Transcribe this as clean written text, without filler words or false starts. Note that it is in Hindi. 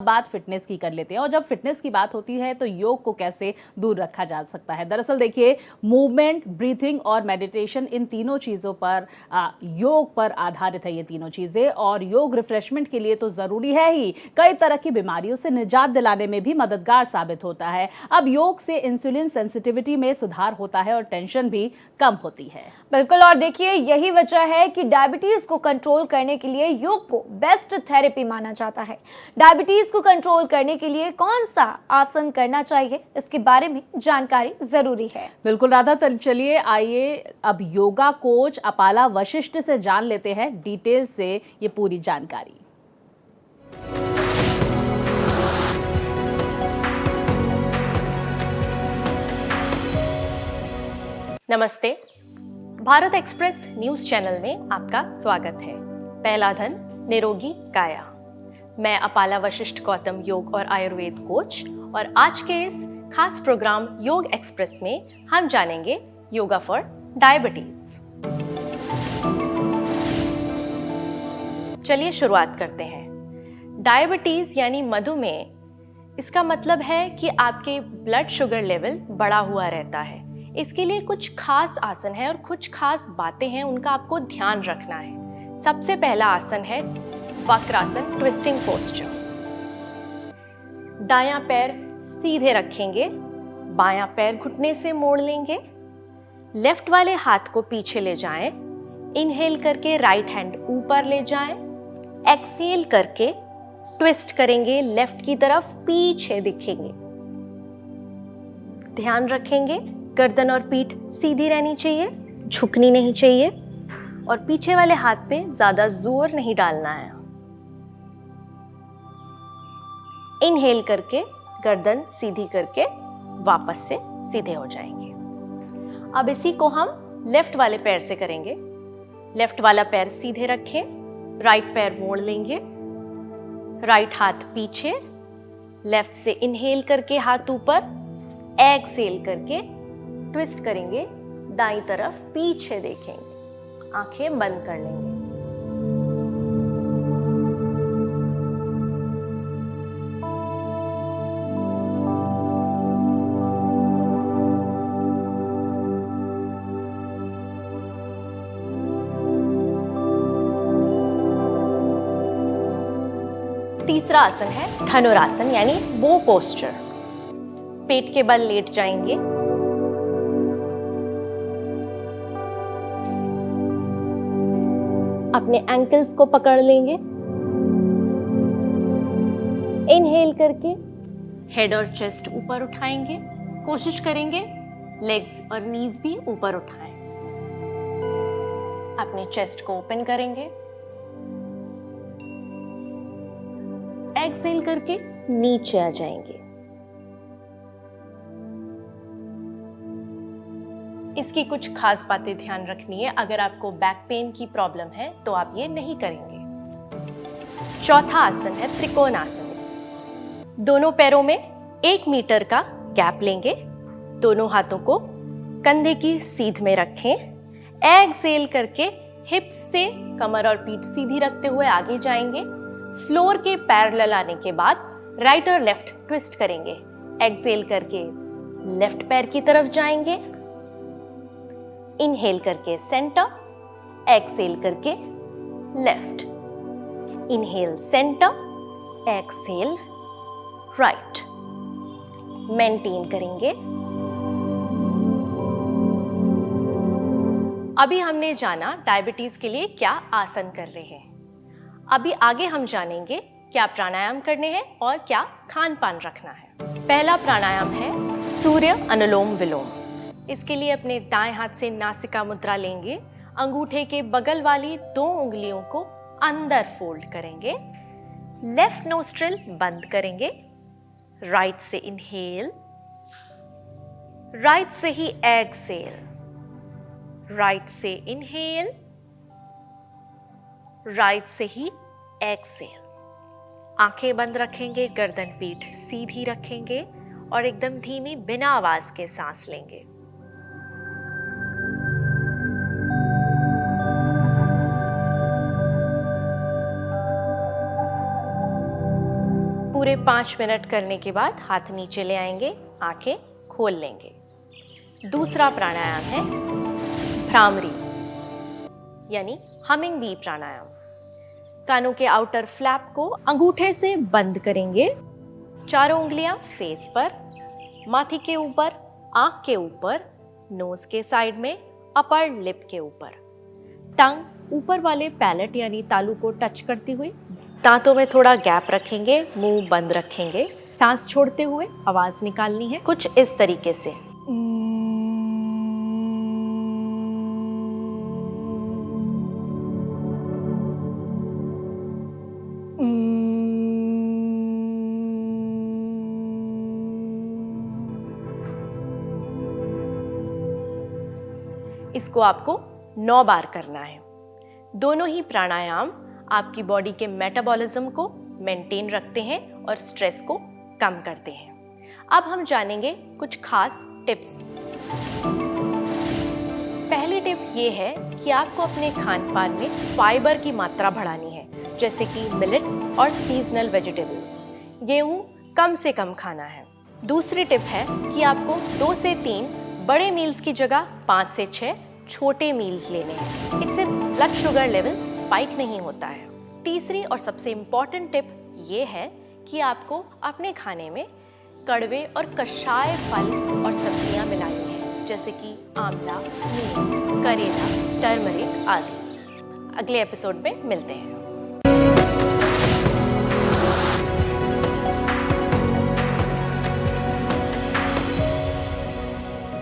बात फिटनेस की कर लेते हैं। और जब फिटनेस की बात होती है तो योग को कैसे दूर रखा जा सकता है। दरअसल देखिए, मूवमेंट, ब्रीथिंग और मेडिटेशन, इन तीनों चीज़ों पर योग पर आधारित है ये तीनों चीज़ें। और योग रिफ्रेशमेंट के लिए तो ज़रूरी है ही, कई तरह की बीमारियों से निजात दिलाने में भी मददगार साबित होता है। अब योग से इंसुलिन सेंसिटिविटी में सुधार होता है और टेंशन भी कम होती है। बिल्कुल, और देखिए यही वजह है कि डायबिटीज को कंट्रोल करने के लिए योग को बेस्ट थेरेपी माना जाता है। डायबिटीज को कंट्रोल करने के लिए कौन सा आसन करना चाहिए, इसके बारे में जानकारी जरूरी है। बिल्कुल राधा, चलिए आइए अब योगा कोच अपाला वशिष्ठ से जान लेते हैं डिटेल से ये पूरी जानकारी। नमस्ते, भारत एक्सप्रेस न्यूज चैनल में आपका स्वागत है। पहला धन, निरोगी काया। मैं अपाला वशिष्ठ गौतम, योग और आयुर्वेद कोच, और आज के इस खास प्रोग्राम योग एक्सप्रेस में हम जानेंगे योगा फॉर डायबिटीज। चलिए शुरुआत करते हैं। डायबिटीज यानी मधुमेह, इसका मतलब है कि आपके ब्लड शुगर लेवल बढ़ा हुआ रहता है। इसके लिए कुछ खास आसन है और कुछ खास बातें हैं, उनका आपको ध्यान रखना है। सबसे पहला आसन है वक्रासन, ट्विस्टिंग पोस्चर। दायां पैर सीधे रखेंगे, बायां पैर घुटने से मोड़ लेंगे, लेफ्ट वाले हाथ को पीछे ले जाएं, इनहेल करके राइट हैंड ऊपर ले जाएं, एक्सहेल करके ट्विस्ट करेंगे लेफ्ट की तरफ, पीछे दिखेंगे। ध्यान रखेंगे गर्दन और पीठ सीधी रहनी चाहिए, झुकनी नहीं चाहिए, और पीछे वाले हाथ पे ज्यादा जोर नहीं डालना है। इनहेल करके गर्दन सीधी करके वापस से सीधे हो जाएंगे। अब इसी को हम लेफ्ट वाले पैर से करेंगे। लेफ्ट वाला पैर सीधे रखें, राइट पैर मोड़ लेंगे, राइट हाथ पीछे, लेफ्ट से इनहेल करके हाथ ऊपर, एक्सहेल करके ट्विस्ट करेंगे दाईं तरफ, पीछे देखेंगे, आंखें बंद कर लेंगे। तीसरा आसन है धनुरासन यानी बो पोस्चर। पेट के बल लेट जाएंगे, अपने एंकल्स को पकड़ लेंगे, इनहेल करके हेड और चेस्ट ऊपर उठाएंगे, कोशिश करेंगे लेग्स और नीज भी ऊपर उठाएं। अपने चेस्ट को ओपन करेंगे, एक्सहेल करके नीचे आ जाएंगे। इसकी कुछ खास बातें ध्यान रखनी है। अगर आपको बैक पेन की प्रॉब्लम है तो आप ये नहीं करेंगे। चौथा आसन है त्रिकोणासन। दोनों पैरों में 1 मीटर का गैप लेंगे, दोनों हाथों को कंधे की सीध में रखें, एक्सहेल करके हिप्स से कमर और पीठ सीधी रखते हुए आगे जाएंगे। फ्लोर के पैरेलल आने के बाद राइट और लेफ्ट ट्विस्ट करेंगे, एक्सहेल करके लेफ्ट पैर की तरफ जाएंगे, इनहेल करके सेंटर, एक्सहेल करके left, inhale centre, exhale right. Maintain करेंगे। अभी हमने जाना डायबिटीज के लिए क्या आसन कर रहे हैं। अभी आगे हम जानेंगे क्या प्राणायाम करने हैं और क्या खान पान रखना है। पहला प्राणायाम है सूर्य अनुलोम विलोम। इसके लिए अपने दाएं हाथ से नासिका मुद्रा लेंगे, अंगूठे के बगल वाली 2 उंगलियों को अंदर फोल्ड करेंगे, लेफ्ट नोस्ट्रिल बंद करेंगे, राइट से इनहेल, राइट से ही एक्सहेल, राइट से इनहेल, राइट से ही एक्सहेल। आंखें बंद रखेंगे, गर्दन पीठ सीधी रखेंगे और एकदम धीमी बिना आवाज के सांस लेंगे। पूरे 5 मिनट करने के बाद हाथ नीचे ले आएंगे, आंखें खोल लेंगे। दूसरा प्राणायाम है भ्रामरी यानी हमिंग बी प्राणायाम। कानों के आउटर फ्लैप को अंगूठे से बंद करेंगे, चारों उंगलियां फेस पर, माथे के ऊपर, आंख के ऊपर, नोज के साइड में, अपर लिप के ऊपर, टंग ऊपर वाले पैलेट यानी तालू को टच करती हुई, दांतों में थोड़ा गैप रखेंगे, मुंह बंद रखेंगे, सांस छोड़ते हुए आवाज निकालनी है कुछ इस तरीके से। इसको आपको 9 बार करना है। दोनों ही प्राणायाम आपकी बॉडी के मेटाबॉलिज्म को मेंटेन रखते हैं और स्ट्रेस को कम करते हैं। अब हम जानेंगे कुछ खास टिप्स। पहली टिप ये है कि आपको अपने खान पान में फाइबर की मात्रा बढ़ानी है, जैसे कि मिलेट्स और सीजनल वेजिटेबल्स। गेहूं कम से कम खाना है। दूसरी टिप है कि आपको 2 से 3 बड़े मील्स की जगह 5 से 6 छोटे मील्स लेने हैं। इससे ब्लड शुगर लेवल स्पाइक नहीं होता है। तीसरी और सबसे इम्पॉर्टेंट टिप ये है कि आपको अपने खाने में कड़वे और कषाय फल और सब्जियां मिलानी है, जैसे कि आंवला, नीम, करेला, टर्मरिक आदि। अगले एपिसोड में मिलते हैं।